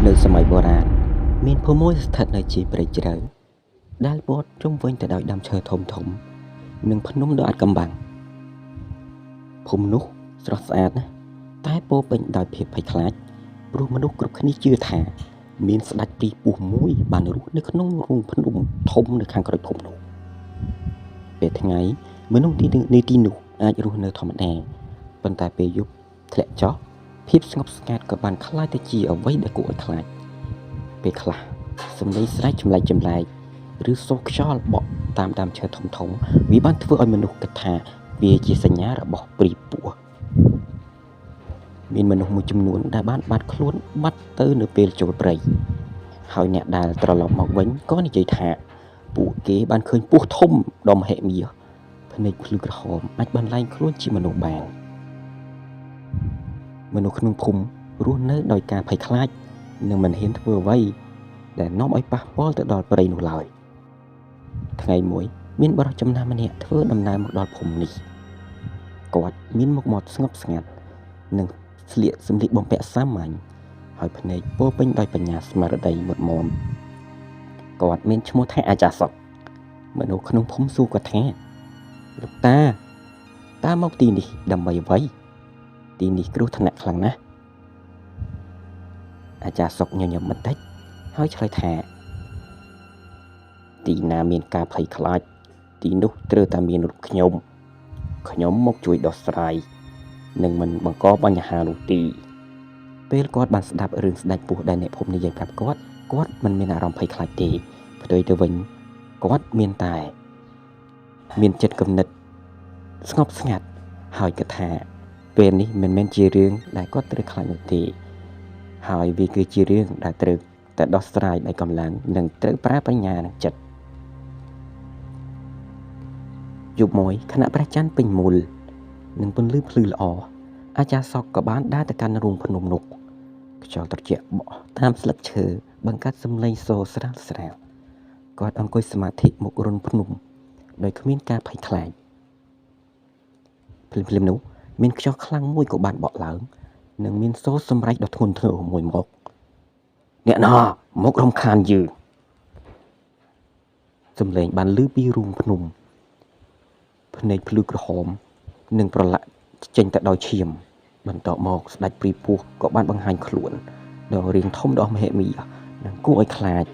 នៅសម័យបុរាណមានភូមិមួយស្ថិតនៅជាព្រៃជ្រៅដែលព័ទ្ធជុំវិញទៅដោយដើមឈើធំៗនិងភ្នំដ៏អាថ៌កំបាំងភូមិនោះស្រស់ស្អាតណាស់តែពោរពេញដោយភាពភ័យខ្លាចព្រោះមនុស្សគ្រប់គ្នាជឿថាមានស្ដេចព្រាយពស់មួយបានរស់នៅក្នុងរូងភ្នំធំនៅខាងក្រោយភូមិនោះពេលថ្ងៃមនុស្សនៅទីនោះអាចរស់នៅធម្មតាប៉ុន្តែពេលយប់ធ្លាក់ចុះភាពស្ងប់ស្ងាត់ក៏បានคล้ายទៅជាអ្វីដែលគួរឲ្យខ្លាចពេលខ្លះសំឡេងស្រែកចម្លែកឬសូរខ្យល់បក់តាមដើមឈើធំវាបានធ្វើឲ្យមនុស្សគិតថាវាជាសញ្ញារបស់ព្រាយពស់មានមនុស្សមួយចំនួនដែលបានបាត់ខ្លួនបាត់ទៅនៅពេលចូលព្រៃហើយអ្នកដែលត្រឡប់មកវិញក៏និយាយថាពួកគេបានឃើញពស់ធំដ៏មហិមាភ្នែកភ្លឺក្រហមអាចបន្លែងខ្លួនជាមនុស្សបានមនុស្សក្នុងភូមិរស់នៅដោយការភ័យខ្លាចនិងមិនហ៊ានធ្វើអ្វីដែលនាំឲ្យប៉ះពាល់ទៅដល់ព្រៃនោះឡើយថ្ងៃមួយមានបរិសុទ្ធចំណាស់ម្នាក់ធ្វើដំណើរមកដល់ភូមិនេះគាត់មានមុខមាត់ស្ងប់ស្ងាត់និងស្លៀកសម្លៀកបំពាក់សាមញ្ញហើយភ្នែកពោរពេញដោយបញ្ញាស្មារតីមុតមមគាត់មានឈ្មោះថាអាចារ្យសុកមនុស្សក្នុងភូមិសួរគាត់ថាលោកតាមកទីនេះដើម្បីអ្វីទីនេះគ្រោះថ្នាក់ខ្លាំងណាស់អាចារ្យសុកញញឹមបន្តិចហើយឆ្លើយថាទីណាមានការភ័យខ្លាចទីនោះត្រូវតែមានរូបខ្ញុំមកជួយដោះស្រាយនិងមិនបង្កបញ្ហានោះទេពេលគាត់បានស្ដាប់រឿងស្ដេចពស់ដែលអ្នកភូមិនិយាយប្រាប់គាត់មិនមានអារម្មណ៍ភ័យខ្លាចទេផ្ទុយទៅវិញគាត់មានចិត្តគំនិតស្ងប់ស្ងាត់ហើយគិតថាពេលនេះមិនមែនជារឿងដែលគាត់ត្រូវខ្លាចនោះទេហើយវាគឺជារឿងដែលត្រូវតែដោះស្រាយដោយកម្លាំងនិងត្រូវប្រើបញ្ញានិងចិត្តយប់មួយខណៈព្រះច័ន្ទពេញមូលនិងពន្លឺភ្លឺល្អអាចារ្យសុកក៏បានដើរទៅកាន់រូងភ្នំនោះខ្យល់ត្រជាក់បក់តាមស្លឹកឈើបង្កើតសំឡេងសូរស្រាលគាត់អង្គុយសមាធិមុខរុនភ្នំដោយគ្មានការភ័យខ្លាចភ្លាមនោះមានខ្យល់ខ្លាំងមួយក៏បានបក់ឡើងនិងមានសូរសម្រែកដ៏ធ្ងន់ធ្ងរមួយមកអ្នកណាមករំខានយើងសំឡេងបានឮពីរូងភ្នំភ្នែកភ្លឺក្រហមនិងប្រឡាក់ចេញទៅដោយឈាមបន្ទាប់មកស្ដេចព្រាយពស់ក៏បានបង្ហាញខ្លួនដ៏រាងធំដ៏មហិមានិងគួរឲ្យខ្លាច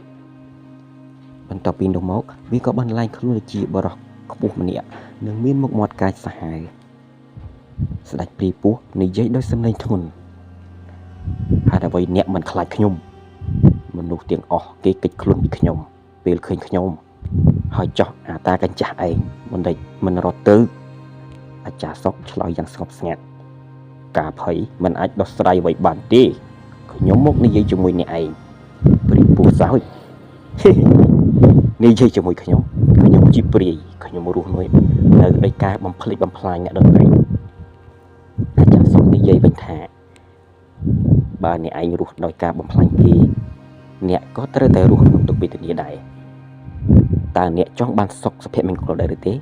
បន្ទាប់ពីនោះមកវាក៏បានឡើងខ្លួនជាបរិសុទ្ធខ្ពស់ម្នាក់និងមានមុខមាត់កាចសាហាវស្ដេចព្រាយពស់និយាយដោយសំឡេងធ្ងន់ហេតុអ្វីអ្នកមិនខ្លាចខ្ញុំមនុស្សទាំងអស់គេគេចខ្លួនពីខ្ញុំពេលឃើញខ្ញុំហើយចោះអាតាកញ្ចាស់ឯងមិនរត់ទៅអាចារ្យសុកឆ្លើយយ៉ាងស្ងប់ស្ងាត់ការភ័យមិនអាចដោះស្រាយអ្វីបានទេខ្ញុំមកនិយាយជាមួយអ្នកឯងព្រាយពស់សើចនិយាយជាមួយខ្ញុំជាព្រាយខ្ញុំរស់នៅដោយការបំភ្លេចបំផ្លាញអ្នកដទៃអាចារ្យសុកនិយាយវិញថាបើអ្នកឯងរស់ដោយការបំផ្លាញគេអ្នកក៏ត្រូវតែរស់ក្នុងទុក្ខវេទនាដែរតើអ្នកចង់បានសុខសុភមង្គលដែរឬទេ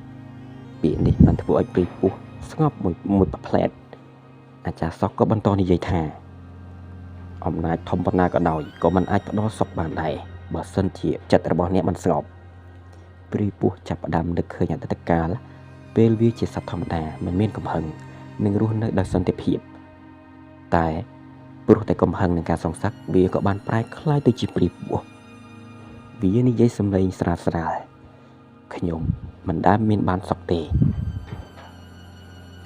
ពាក្យនេះបានធ្វើឲ្យព្រាយពស់ស្ងប់មួយផ្លែតអាចារ្យសុកក៏បន្តនិយាយថាអំណាចធំប៉ុណ្ណាក៏ដោយក៏មិនអាចផ្ដល់សុខបានដែរបើសិនជាចិត្តរបស់អ្នកមិនស្ងប់ព្រាយពស់ចាប់ផ្ដើមនឹកឃើញអតីតកាលពេលវាជាសត្វធម្មតាមិនមានកំហឹងនិងរស់នៅដោយសន្តិភាពតែព្រោះតែកំហឹងនឹងការសងសឹកវាក៏បានប្រែក្លាយទៅជាព្រាយពស់វានិយាយសំឡេងស្រាលខ្ញុំមិនដែលមានបានសុខទេ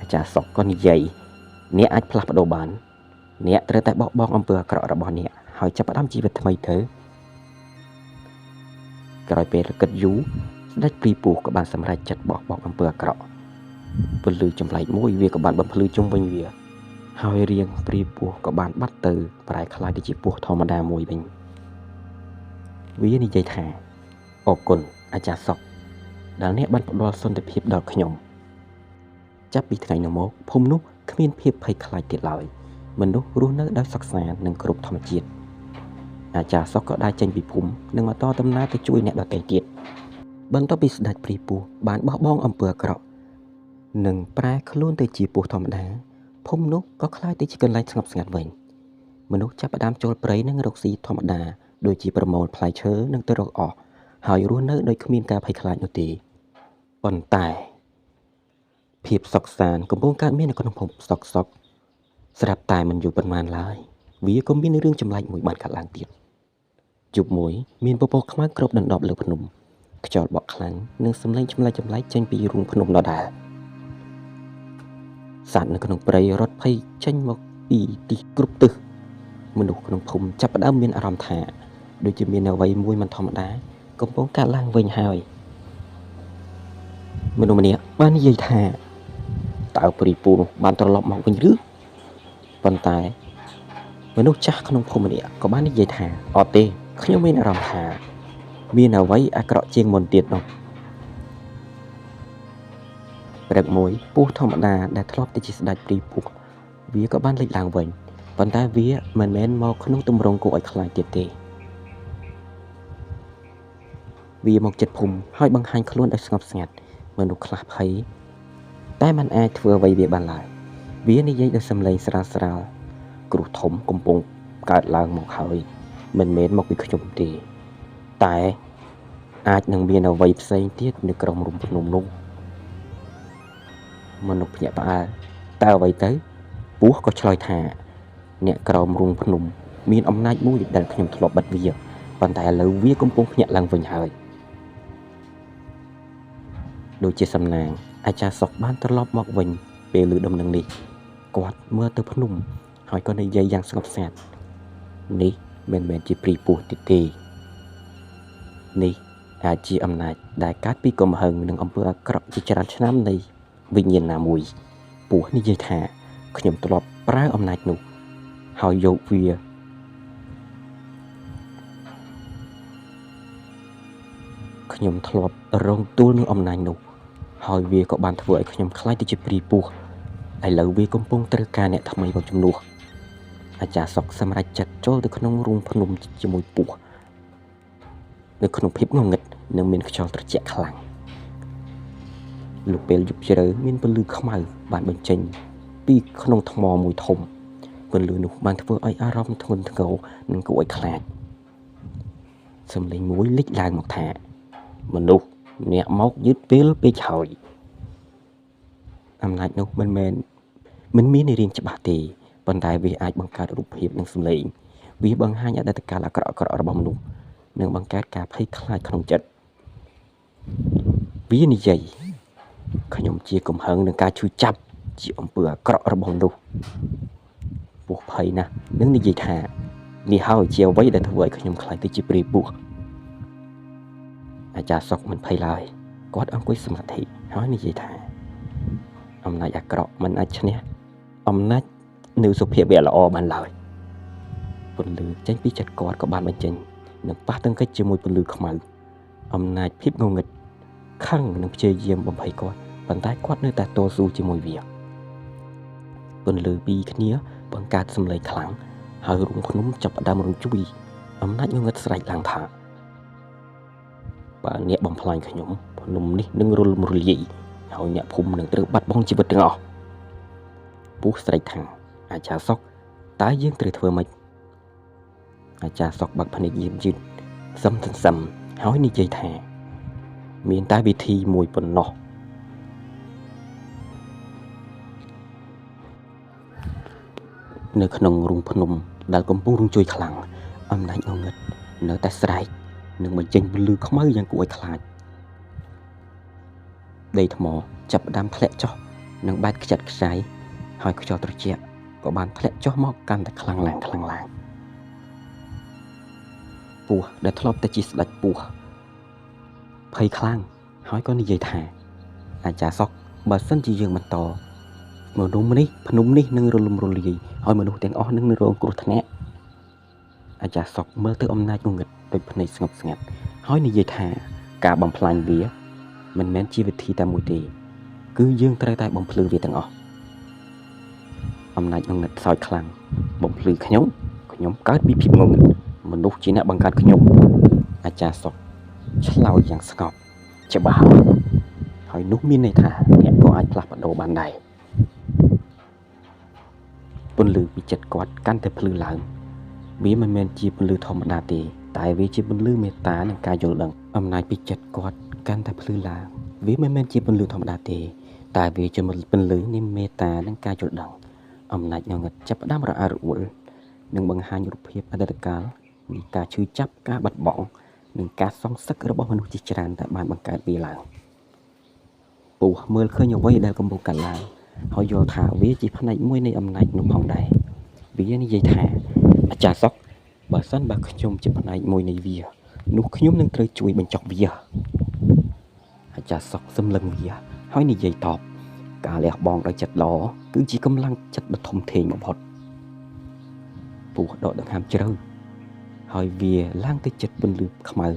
អាចារ្យសុកក៏និយាយអ្នកអាចផ្លាស់ប្ដូរបានអ្នកត្រូវតែបោះបង់អំពើអាក្រក់របស់អ្នកហើយចាប់ផ្ដើមជីវិតថ្មីទៅក្រោយពេលគិតយូរស្ដេចព្រាយពស់ក៏បានសម្រេចចិត្តបោះបង់អំពើអាក្រក់ពន្លឺចម្លែកមួយវាក៏បានបំភ្លឺជុំវិញវាហើយរាងព្រាយពស់ក៏បានបាត់ទៅប្រែក្លាយទៅជាពស់ធម្មតាមួយវិញវានិយាយថាអរគុណអាចារ្យសុកដែលអ្នកបានផ្ដល់សន្តិភាពដល់ខ្ញុំចាប់ពីថ្ងៃនោះមកភូមិនោះគ្មានភាពភ័យខ្លាចទៀតឡើយមនុស្សរស់នៅដោយសុខសាន្តនិងគ្រប់ធម្មជាតិអាចារ្យសុកក៏ដើរចេញពីភូមិនិងបន្តដំណើរទៅជួយអ្នកដទៃទៀតបន្ទាប់ពីស្ដេចព្រាយពស់បានបោះបង់អំពើអាក្រក់និងប្រែខ្លួនទៅជាពស់ធម្មតាភូមិនោះក៏ក្លាយទៅជាកន្លែងស្ងប់ស្ងាត់វិញ មនុស្សចាប់ផ្ដើមចូលព្រៃនិងរកស៊ីធម្មតាដូចជាប្រមូលផ្លែឈើនិងទៅរកអស់ហើយរស់នៅដោយគ្មានការភ័យខ្លាចនោះទេប៉ុន្តែភាពសុខសាន្តកំពុងកើតមាននៅក្នុងភពសុកស្រាប់តែមិនយូរប៉ុន្មានឡើយវាក៏មានរឿងចម្លែកមួយបានកើតឡើងទៀតយប់មួយមានពពកខ្មៅគ្របដណ្ដប់លើភ្នំខ្យល់បក់ខ្លាំងនិងសំឡេងចម្លែកចេញពីរូងភ្នំដដែលសត្វនៅក្នុងព្រៃរត់ភ័យចេញមកពីទីគ្រប់ទិសមនុស្សក្នុងភូមិចាប់ផ្ដើមមានអារម្មណ៍ថាដូចជាមានអ្វីមួយមិនធម្មតាកំពុងកើតឡើងវិញហើយមនុស្សម្នាក់បាននិយាយថាតើព្រីពូនោះបានត្រឡប់មកវិញឬប៉ុន្តែមនុស្សចាស់ក្នុងភូមិម្នាក់ក៏បាននិយាយថាអត់ទេខ្ញុំមានអារម្មណ៍ថាមានអ្វីអាក្រក់ជាងមុនទៀតនោះព្រឹកមួយពស់ធម្មតាដែលធ្លាប់តែជាស្ដេចព្រីពស់វាក៏បានលេចឡើងវិញប៉ុន្តែវាមិនមែនមកក្នុងទម្រង់គួរឲ្យខ្លាចទៀតទេវាមកចិត្តភូមិហើយបង្ហាញខ្លួនដោយស្ងប់ស្ងាត់មនុស្សខ្លះភ័យតែมันអាចធ្វើអ្វីវាបានឡើយវានិយាយដោយសំឡេងស្រាលគ្រោះធំកំពុងកើតឡើងមកហើយមិនមែនមកពីខ្ញុំទេតែអាចនឹងមានអ្វីផ្សេងទៀតនៅក្រោមរូងភ្នំនោះមនុស្សភ្ញាក់ផ្អើលតើអ្វីទៅពស់ក៏ឆ្លើយថាអ្នកក្រោមរូងភ្នំមានអំណាចមួយដែលខ្ញុំធ្លាប់បាត់វាប៉ុន្តែឥឡូវវាកំពុងភ្ញាក់ឡើងវិញហើយដូចជាសំណាងអាចារ្យសុកបានត្រឡប់មកវិញពេលឮដំណឹងនេះគាត់មើលទៅភ្នំហើយក៏និយាយយ៉ាងស្ងប់ស្ងាត់នេះមិនមែនជាព្រីពស់ទៀតទេនេះអាចជាអំណាចដែលកើតពីកំហឹងនិងអំពើអាក្រក់ជាច្រើនឆ្នាំនៃវិញ្ញាណណាមួយពស់និយាយថាខ្ញុំធ្លាប់ប្រើអំណាចនោះហើយយកវាខ្ញុំធ្លាប់រងទួលនឹងអំណាចនោះហើយវាក៏បានធ្វើឲ្យខ្ញុំខ្លាចទៅជាព្រីពស់ឥឡូវវាកំពុងត្រូវការអ្នកថ្មីមកជំនួសអាចារ្យសុកសម្រេចចិត្តចូលទៅក្នុងរូងភ្នំជាមួយពស់នៅក្នុងភាពងងឹតនិងមានខ្យល់ត្រជាក់ខ្លាំងលុះពេលយប់ជ្រៅមានពន្លឺខ្មៅបានបញ្ចេញពីក្នុងថ្មមួយធំពន្លឺនោះបានធ្វើឲ្យអារម្មណ៍ធ្ងន់ធ្ងរនិងគួរឲ្យខ្លាចសំឡេងមួយលេចឡើងមកថាមនុស្សអ្នកមកយឺតពេលពេកហើយអំណាចនោះមិនមានរាងច្បាស់ទេប៉ុន្តែវាអាចបង្កើតរូបភាពនិងសំឡេងវាបង្ហាញអតីតកាលអាក្រក់ៗរបស់មនុស្សនិងបង្កើតការភ័យខ្លាចក្នុងចិត្តវានិយាយខ្ញុំជាកំហឹងនឹងការឈឺចាប់ជាអំពើអាក្រក់របស់មនុស្សពស់ភ័យណាស់នឹងនិយាយថានេះហើយជាអ្វីដែលធ្វើឲ្យខ្ញុំខ្លាចទៅជាព្រាយពស់អាចារ្យសុកមិនភ័យឡើយគាត់អង្គុយសមាធិហើយនិយាយថាអំណាចអាក្រក់មិនអាចឈ្នះអំណាចនៅសុភមៈល្អបានឡើយពន្លឺចេញពីចិត្តគាត់ក៏បានបញ្ចេញនិងប៉ះទង្គិចជាមួយពន្លឺខ្មៅអំណាចភាពងងឹតខឹងនិងព្យាយាមបំភ័យគាត់ប៉ុន្តែគាត់នៅតែតស៊ូជាមួយវាពន្លឺពីគ្នាបង្កើតសំឡេងខ្លាំងហើយរូងភ្នំចាប់ផ្ដើមរំជួយអំណាចងងឹតស្រែកឡើងថាបើអ្នកបំផ្លាញខ្ញុំភ្នំនេះនឹងរលំរលាយហើយអ្នកភូមិនឹងត្រូវបាត់បង់ជីវិតទាំងអស់ពស់ស្រែកថាអាចារ្យសុកតើយើងត្រូវធ្វើម៉េចអាចារ្យសុកបាក់ភ្នែកយឺតសឹមហើយនិយាយថាមានតែវិធីមួយប៉ុណ្ណោះនៅក្នុងរូងភ្នំដែលកំពុងរំជួយខ្លាំងអំណាចងងឹតនៅតែស្រែកនិងបញ្ចេញពន្លឺខ្មៅយ៉ាងគួរឲ្យខ្លាចដីថ្មចាប់ផ្ដើមធ្លាក់ចុះនិងបែកខ្ចាត់ខ្ចាយហើយខ្យល់ត្រជាក់ក៏បានធ្លាក់ចុះមកកាន់តែខ្លាំងឡើងពស់ដែលធ្លាប់តែជាស្ដេចពស់ភ័យខ្លាំងហើយក៏និយាយថាអាចារ្យសុកបើសិនជាយើងបន្តមនុស្សនេះភ្នំនេះនឹងរលំរលាយហើយមនុស្សទាំងអស់នឹងរងគ្រោះថ្នាក់អាចារ្យសុកមើលទៅអំណាចងងឹតដូចភ្នែកស្ងប់ស្ងាត់ហើយនិយាយថាការបំផ្លាញវាមិនមែនជាវិធីតែមួយទេគឺយើងត្រូវតែបំភ្លឺវាទាំងអស់អំណាចងងឹតសោចខ្លាំងបំភ្លឺខ្ញុំកើតពីភាពងងឹតមនុស្សជាអ្នកបង្កើតខ្ញុំអាចារ្យសុកឆ្លើយយ៉ាងស្ងប់ច្បាស់ហើយនោះមានន័យថាអ្នកក៏អាចផ្លាស់ប្ដូរបានដែរពន្លឺពីចិត្តគាត់កាន់តែភ្លឺឡើង វាមិនមែនជាពន្លឺធម្មតាទេតែវាជាពន្លឺមេត្តានិងការយល់ដឹងអំណាចពីចិត្តគាត់កាន់តែភ្លឺឡើងវាមិនមែនជាពន្លឺធម្មតាទេតែវាជាពន្លឺនៃមេត្តានិងការយល់ដឹងអំណាចងងឹតចាប់ផ្ដើមរអើរអួលនិងបង្ហាញរូបភាពអតីតកាលនៃការឈឺចាប់ការបាត់បង់និងការសងសឹករបស់មនុស្សជាច្រើនដែលបានបង្កើតវាឡើងពូមើលឃើញអ្វីដែលកំពុងកើតឡើងហើយយល់ថាវាជាផ្នែកមួយនៃអំណាចនោះផងដែរវានិយាយថាអាចារ្យសុកបើសិនបើខ្ញុំជាផ្នែកមួយនៃវានោះខ្ញុំនឹងត្រូវជួយបញ្ចុះវាអាចារ្យសុកសម្លឹងវាហើយនិយាយតបការលះបង់ដោយចិត្តល្អគឺជាកម្លាំងចិត្តដ៏ធំធេងបំផុតពូដកដង្ហើមជ្រៅហើយវាឡើងទៅចិត្តពន្លឺខ្មៅ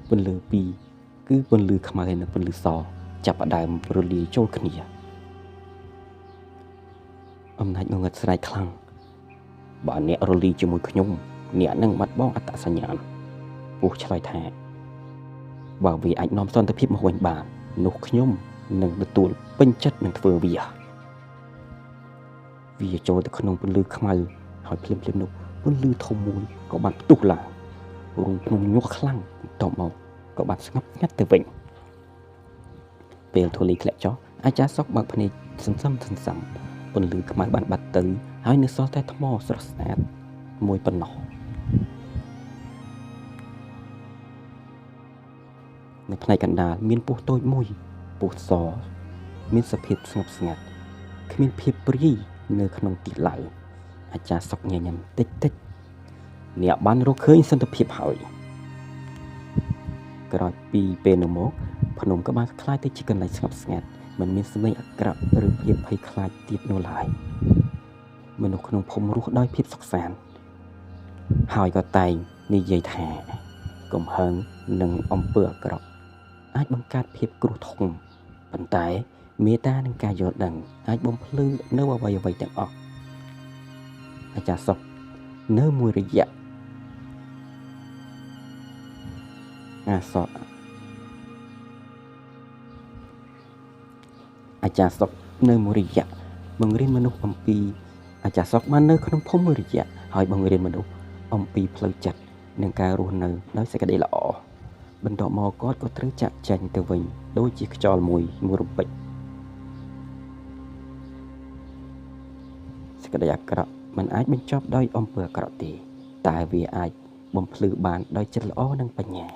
ពន្លឺពីរគឺពន្លឺខ្មៅនិងពន្លឺសចាប់ផ្ដើមរលាយចូលគ្នាអំណាចងងឹតស្រែកខ្លាំងបើអ្នករលាយជាមួយខ្ញុំអ្នកនឹងបាត់បង់អត្តសញ្ញាណពូឆ្លើយថាបើវាអាចនាំសន្តិភាពមកវិញបាននោះខ្ញុំនឹងទទួលពេញចិត្តនឹងធ្វើវាចូលទៅក្នុងពន្លឺខ្មៅហើយភ្លាមនោះពន្លឺធំមួយក៏បានផ្ទុះឡើងរូងភ្នំញាស់ខ្លាំងបន្ទាប់មកក៏បានស្ងប់ស្ងាត់ទៅវិញពេលធូលីធ្លាក់ចុះអាចារ្យសុកបើកភ្នែកសន្សំពន្លឺខ្មៅបានបាត់ទៅហើយនៅសល់តែថ្មស្រស់ស្អាតមួយប៉ុណ្ណោះនៅផ្នែកកណ្ដាលមានពស់តូចមួយពស់សមានសភាពស្ងប់ស្ងាត់គ្មានភាពព្រាយនៅក្នុងទីឡើយអាចារ្យសុកញញឹមតិចអ្នកបានរកឃើញសន្តិភាពហើយក្រោយពីពេលនោះមកភ្នំក៏បានคล้ายទៅជាកន្លែងស្ងប់ស្ងាត់មិនមានសម្លេងអាក្រក់ឬភាពភ័យខ្លាចទៀតនោះឡើយមនុស្សក្នុងភូមិរស់ដោយភាពសុខសាន្តហើយក៏តែងនិយាយថាកំហឹងនិងអំពើអាក្រក់អាចបង្កើតភាពគ្រោះធំប៉ុន្តែមេត្តានិងការយល់ដឹងអាចបំភ្លឺនៅអ្វីទាំងអស់អាចារ្យសុកនៅមួយរយៈអាចារ្យសុកនៅមួយរយៈបង្រៀនមនុស្សអំពីអាចារ្យសុកបាននៅក្នុងភូមិមួយរយៈហើយបង្រៀនមនុស្សអំពីផ្លូវចិត្តនិងការរស់នៅដោយសេចក្តីល្អបន្ទាប់មកគាត់ក៏ត្រូវចាក់ចែងទៅវិញដូចជាខ្យល់មួយរំពេចសេចក្តីអាក្រក់មិនអាចបញ្ចប់ដោយអំពើអាក្រក់ទេតែវាអាចបំភ្លឺបានដោយចិត្តល្អនិងបញ្ញា